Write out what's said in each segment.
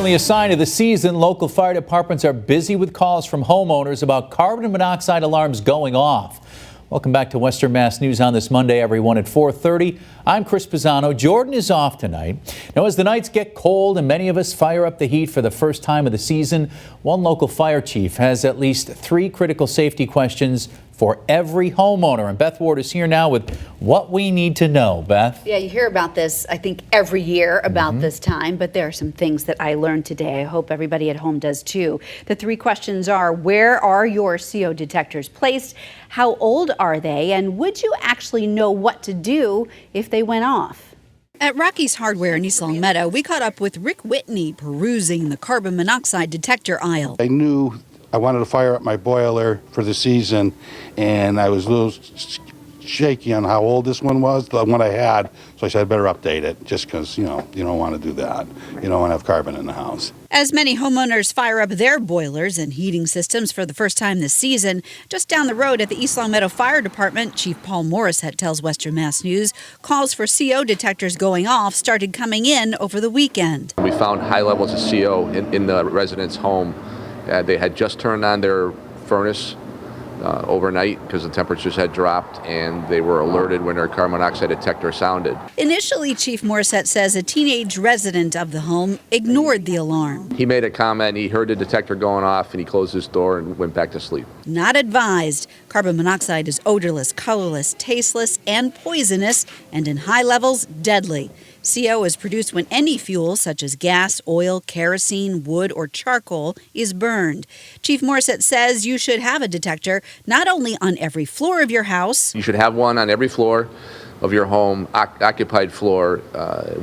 A sign of the season, local fire departments are busy with calls from homeowners about carbon monoxide alarms going off. Welcome back to Western Mass News on this Monday, everyone, at 4:30. I'm Chris Pisano. Jordan is off tonight. Now, as the nights get cold and many of us fire up the heat for the first time of the season, one local fire chief has at least 3 critical safety questions for every homeowner. And Beth Ward is here now with what we need to know. Beth? Yeah, you hear about this, I think, every year about this time, but there are some things that I learned today. I hope everybody at home does too. The 3 questions are: where are your CO detectors placed? How old are they? And would you actually know what to do if they went off? At Rocky's Hardware in East Long Meadow, we caught up with Rick Whitney perusing the carbon monoxide detector aisle. I knew I wanted to fire up my boiler for the season, and I was a little shaky on how old this one was, the one I had, so I said I better update it, just because, you don't want to do that. You don't want to have carbon in the house. As many homeowners fire up their boilers and heating systems for the first time this season, just down the road at the East Long Meadow Fire Department, Chief Paul Morissette tells Western Mass News, calls for CO detectors going off started coming in over the weekend. We found high levels of CO in the resident's home. They had just turned on their furnace overnight because the temperatures had dropped, and they were alerted when their carbon monoxide detector sounded. Initially, Chief Morissette says a teenage resident of the home ignored the alarm. He made a comment, he heard the detector going off, and he closed his door and went back to sleep. Not advised. Carbon monoxide is odorless, colorless, tasteless, and poisonous, and in high levels, deadly. CO is produced when any fuel, such as gas, oil, kerosene, wood, or charcoal, is burned. Chief Morissette says you should have a detector not only on every floor of your house. You should have one on every floor of your home, occupied floor,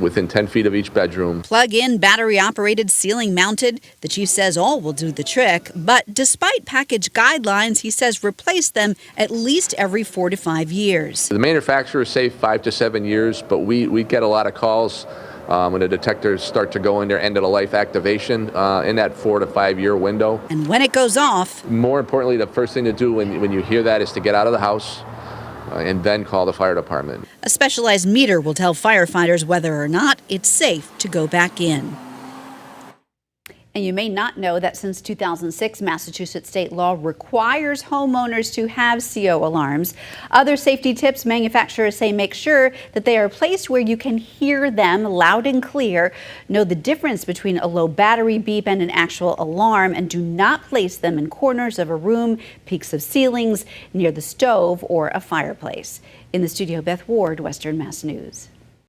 within 10 feet of each bedroom. Plug-in, battery-operated, ceiling-mounted. The chief says all will do the trick, but despite package guidelines, he says replace them at least every 4 to 5 years. The manufacturers say 5 to 7 years, but we get a lot of calls when the detectors start to go in their end-of-the-life activation in that 4 to 5 year window. And when it goes off, more importantly, the first thing to do when you hear that is to get out of the house and then call the fire department. A specialized meter will tell firefighters whether or not it's safe to go back in. And you may not know that since 2006, Massachusetts state law requires homeowners to have CO alarms. Other safety tips manufacturers say: make sure that they are placed where you can hear them loud and clear. Know the difference between a low battery beep and an actual alarm, and do not place them in corners of a room, peaks of ceilings, near the stove, or a fireplace. In the studio, Beth Ward, Western Mass News.